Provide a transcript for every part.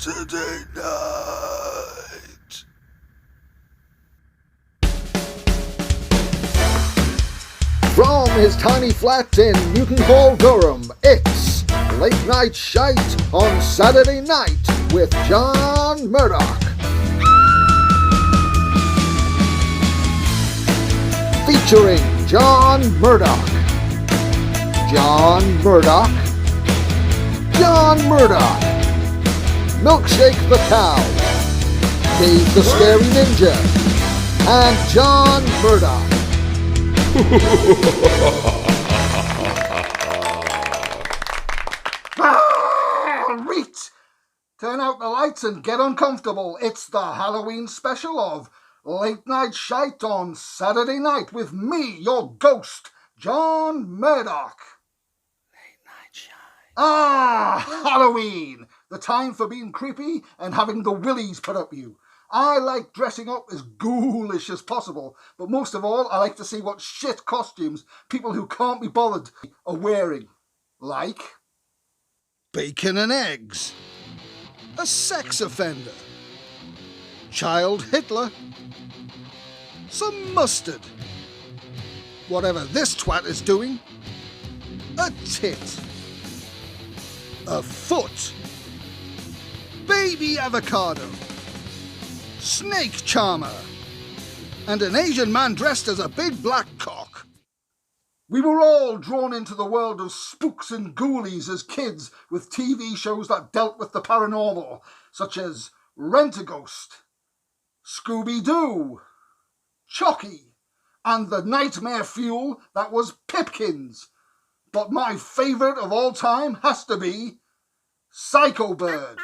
Saturday night. From his tiny flat in Newton Hall, Durham, it's Late Night Shite on Saturday night with John Murdoch. Featuring John Murdoch. John Murdoch. John Murdoch. Milkshake the Cow. Dave the Scary Ninja. And John Murdoch. Reet! Turn out the lights and get uncomfortable. It's the Halloween special of Late Night Shite on Saturday night with me, your ghost, John Murdoch. Late Night Shite. Halloween! The time for being creepy and having the willies put up you. I like dressing up as ghoulish as possible, but most of all, I like to see what shit costumes people who can't be bothered are wearing. Like bacon and eggs, a sex offender, child Hitler, some mustard, whatever this twat is doing, a tit, a foot, baby avocado, snake charmer, and an Asian man dressed as a big black cock. We were all drawn into the world of spooks and ghoulies as kids with TV shows that dealt with the paranormal, such as Rent-A-Ghost, Scooby-Doo, Chucky, and the nightmare fuel that was Pipkins. But my favourite of all time has to be Psycho Bird.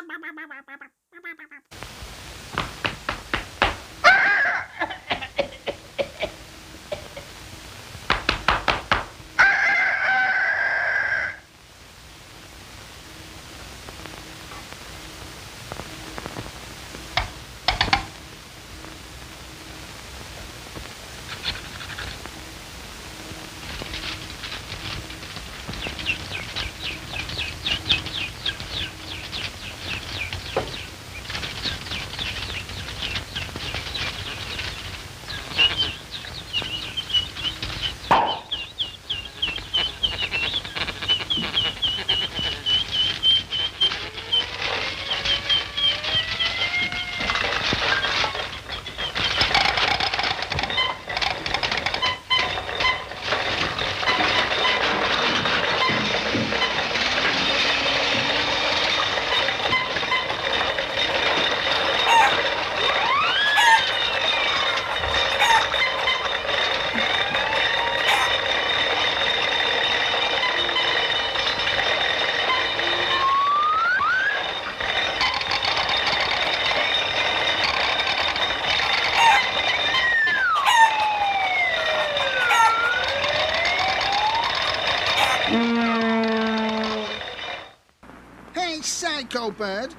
Hey, Psycho Bird.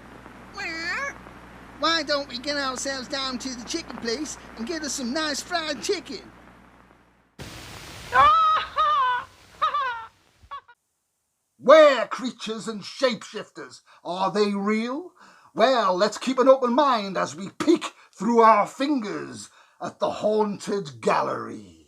Where? Why don't we get ourselves down to the chicken place and get us some nice fried chicken? Where creatures and shapeshifters? Are they real? Well, let's keep an open mind as we peek through our fingers at the haunted gallery.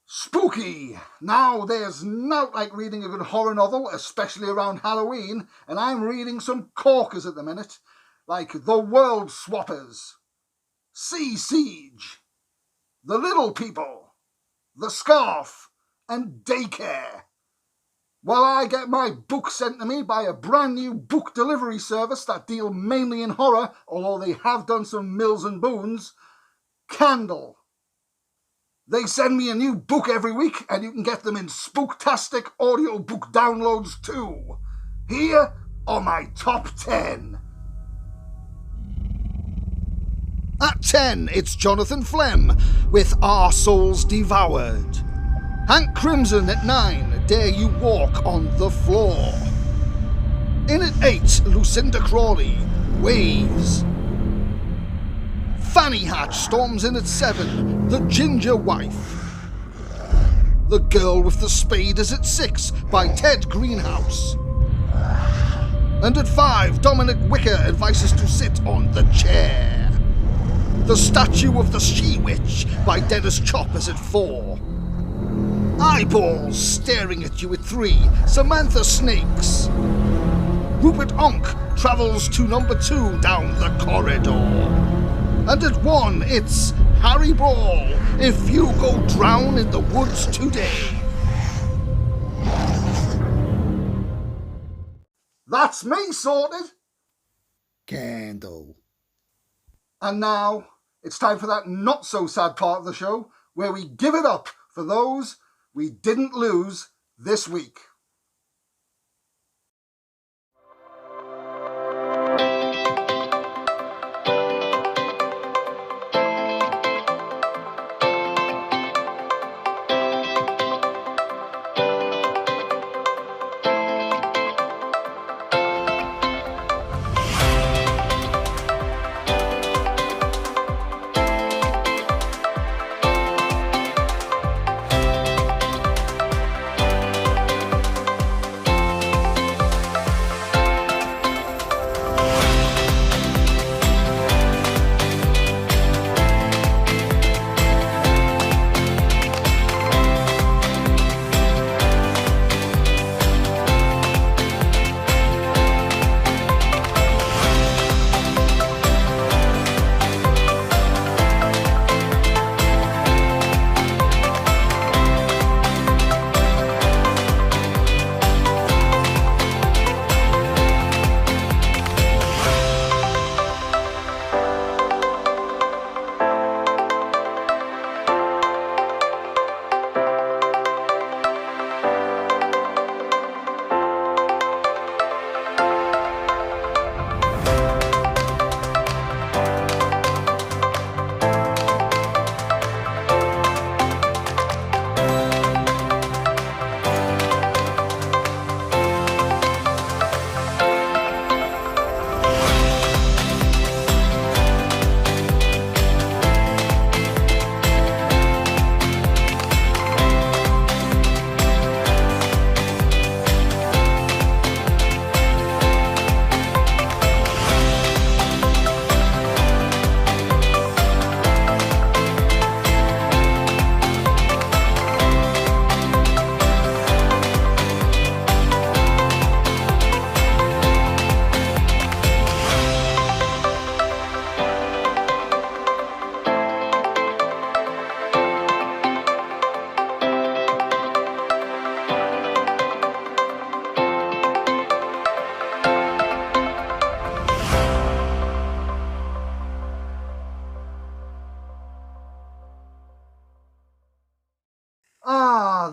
Spooky! Now, there's not like reading a good horror novel, especially around Halloween, and I'm reading some corkers at the minute, like The World Swappers, Sea Siege, The Little People, The Scarf, and Daycare. While I get my book sent to me by a brand new book delivery service that deal mainly in horror, although they have done some Mills and Boons, Candle. They send me a new book every week, and you can get them in spooktastic audiobook downloads too. Here are my top 10. At 10, it's Jonathan Flem with Our Souls Devoured. Hank Crimson at 9, Dare You Walk on the Floor. In at 8, Lucinda Crawley, Waves. Fanny Hatch storms in at 7, The Ginger Wife. The Girl with the Spade is at 6 by Ted Greenhouse. And at 5, Dominic Wicker advises to sit on the chair. The Statue of the She-Witch by Dennis Chop is at 4. Eyeballs staring at you at 3, Samantha Snakes. Rupert Onk travels to number 2 down the corridor. And at 1, it's Harry Ball, If You Go Drown in the Woods Today. That's me sorted. Candle. And now, it's time for that not-so-sad part of the show, where we give it up for those we didn't lose this week.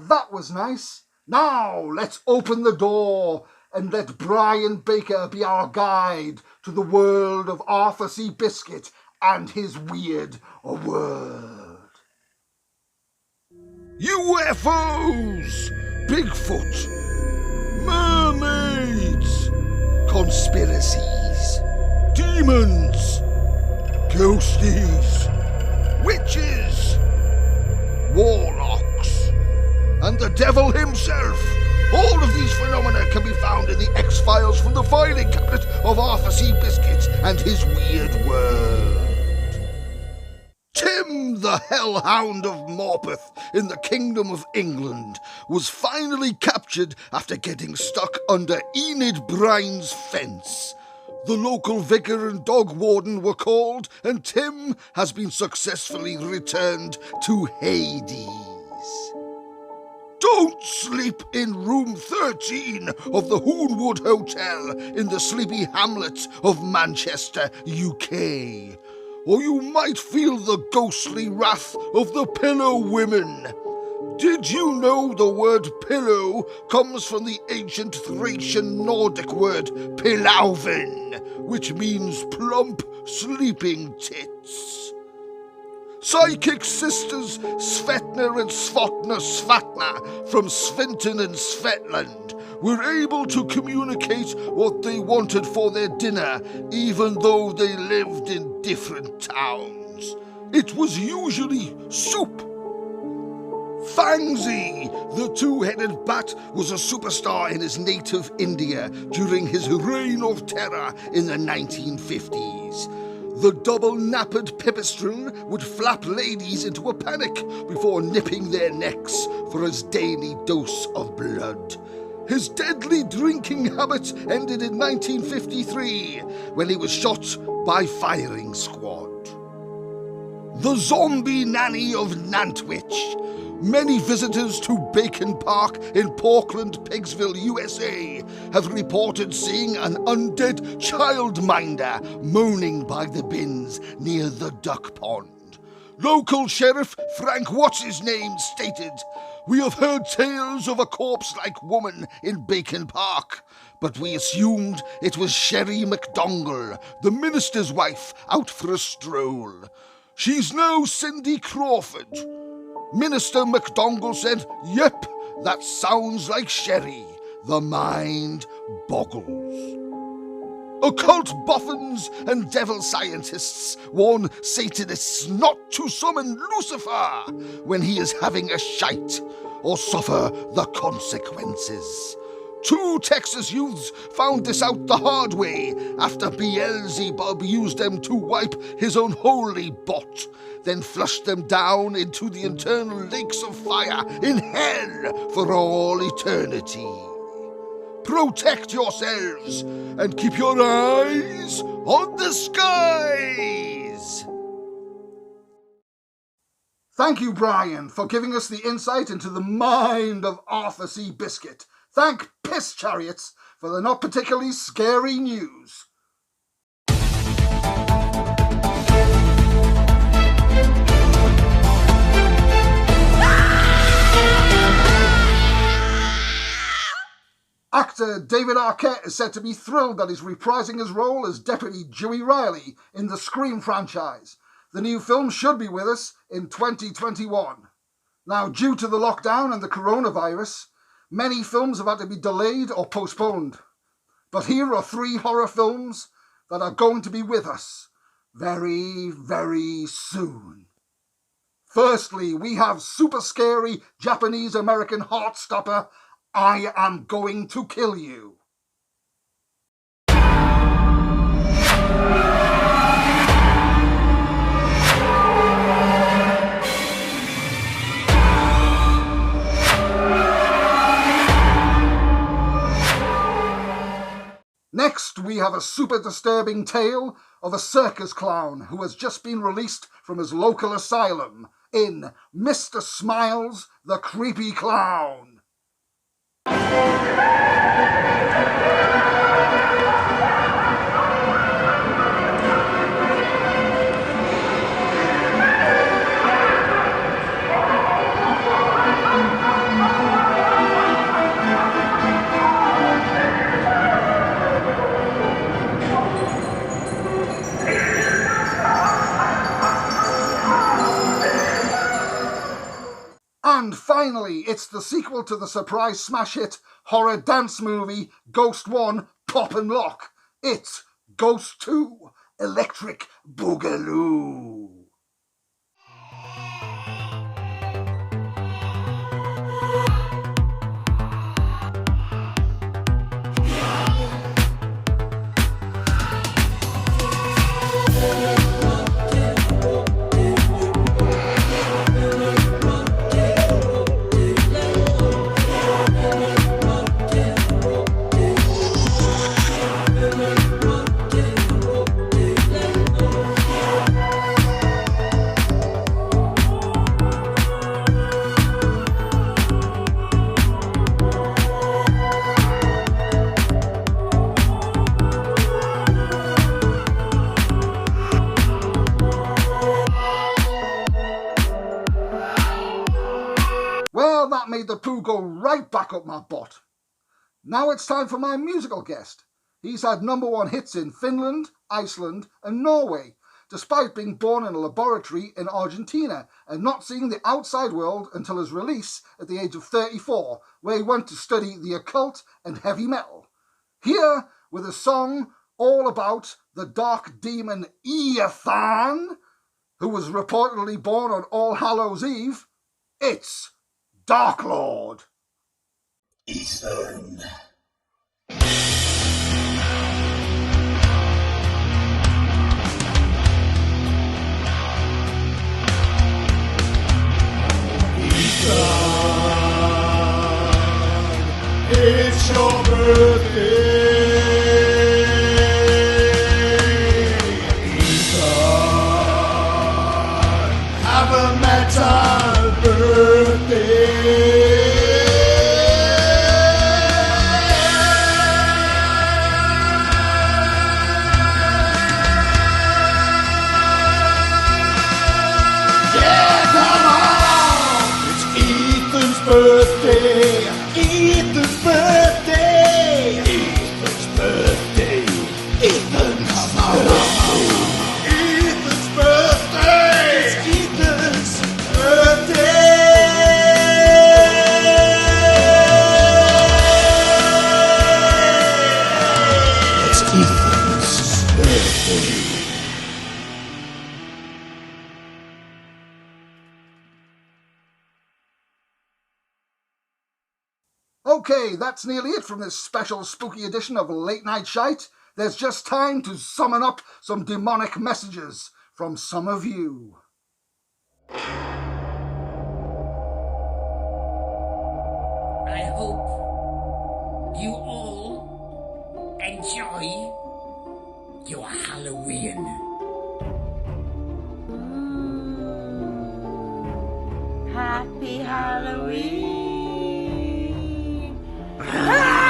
That was nice. Now let's open the door and let Brian Baker be our guide to the world of Arthur C. Biscuit and his weird world. UFOs, Bigfoot, mermaids, conspiracies, demons, ghosties, witches, warlocks, and the devil himself. All of these phenomena can be found in the X-Files from the filing cabinet of Arthur C. Biscuit and his weird world. Tim, the hellhound of Morpeth in the Kingdom of England, was finally captured after getting stuck under Enid Brine's fence. The local vicar and dog warden were called, and Tim has been successfully returned to Hades. Don't sleep in room 13 of the Hoonwood Hotel in the sleepy hamlet of Manchester, UK, or you might feel the ghostly wrath of the Pillow Women. Did you know the word pillow comes from the ancient Thracian Nordic word pilauven, which means plump, sleeping tits? Psychic sisters Svetna and Svotna Svatna from Svinton and Svetland were able to communicate what they wanted for their dinner, even though they lived in different towns. It was usually soup. Fangsy, the two-headed bat, was a superstar in his native India during his reign of terror in the 1950s. The double-nappered pipistrelle would flap ladies into a panic before nipping their necks for his daily dose of blood. His deadly drinking habit ended in 1953 when he was shot by firing squad. The zombie nanny of Nantwich. Many visitors to Bacon Park in Portland, Pigsville, USA have reported seeing an undead childminder moaning by the bins near the duck pond. Local Sheriff Frank What's-His-Name stated, "We have heard tales of a corpse-like woman in Bacon Park, but we assumed it was Sherry McDongle, the minister's wife, out for a stroll. She's now Cindy Crawford." Minister McDongle said, "Yep, that sounds like Sherry. The mind boggles." Occult boffins and devil scientists warn Satanists not to summon Lucifer when he is having a shite or suffer the consequences. 2 Texas youths found this out the hard way after Beelzebub used them to wipe his unholy bot, then flushed them down into the eternal lakes of fire in hell for all eternity. Protect yourselves and keep your eyes on the skies. Thank you, Brian, for giving us the insight into the mind of Arthur C. Biscuit. Thank Piss Chariots for the not particularly scary news. Actor David Arquette is said to be thrilled that he's reprising his role as Deputy Dewey Riley in the Scream franchise. The new film should be with us in 2021. Now, due to the lockdown and the coronavirus, many films have had to be delayed or postponed. But here are 3 horror films that are going to be with us very, very soon. Firstly, we have super scary Japanese-American heartstopper, I Am Going to Kill You. Next, we have a super disturbing tale of a circus clown who has just been released from his local asylum in Mr. Smiles, the Creepy Clown. And finally, it's the sequel to the surprise smash hit horror dance movie Ghost 1 Pop and Lock. It's Ghost 2 Electric Boogaloo. made the poo go right back up my butt. Now it's time for my musical guest. He's had #1 hits in Finland, Iceland and Norway, despite being born in a laboratory in Argentina and not seeing the outside world until his release at the age of 34, where he went to study the occult and heavy metal. Here, with a song all about the dark demon Ethan, who was reportedly born on All Hallows Eve, it's Dark Lord. Ethan. It's your birthday, Ethan. Have a metal birthday. Birthday, Ethan's birthday, Ethan's birthday, Ethan's birthday, Ethan's birthday, it's Ethan's birthday. It's Ethan's birthday. Okay, that's nearly it from this special spooky edition of Late Night Shite. There's just time to summon up some demonic messages from some of you. I hope you all enjoy your Halloween. Happy Halloween! Happy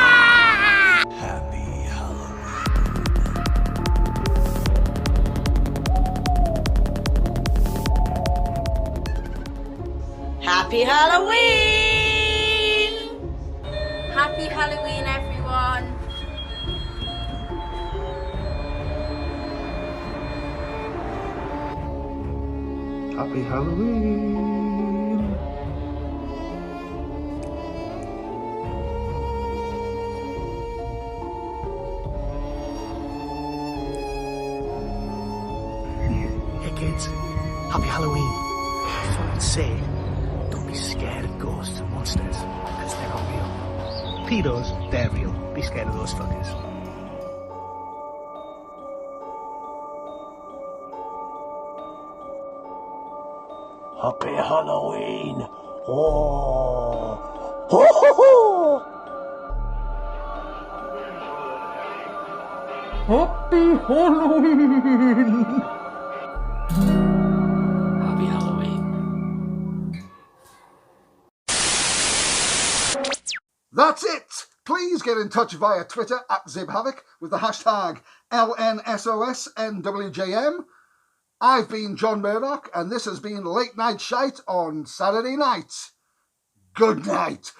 Happy Halloween! Happy Halloween, everyone. Happy Halloween! Hey kids, happy Halloween. I just wanted to say, don't be scared of ghosts and monsters, because they're not real. Pedos, they're real. Be scared of those fuckers. Happy Halloween. Oh. Ho, ho, ho. Happy Halloween! Happy Halloween. That's it! Please get in touch via Twitter @ZibHavoc with the hashtag LNSOSNWJM. I've been John Murdoch, and this has been Late Night Shite on Saturday night. Good night.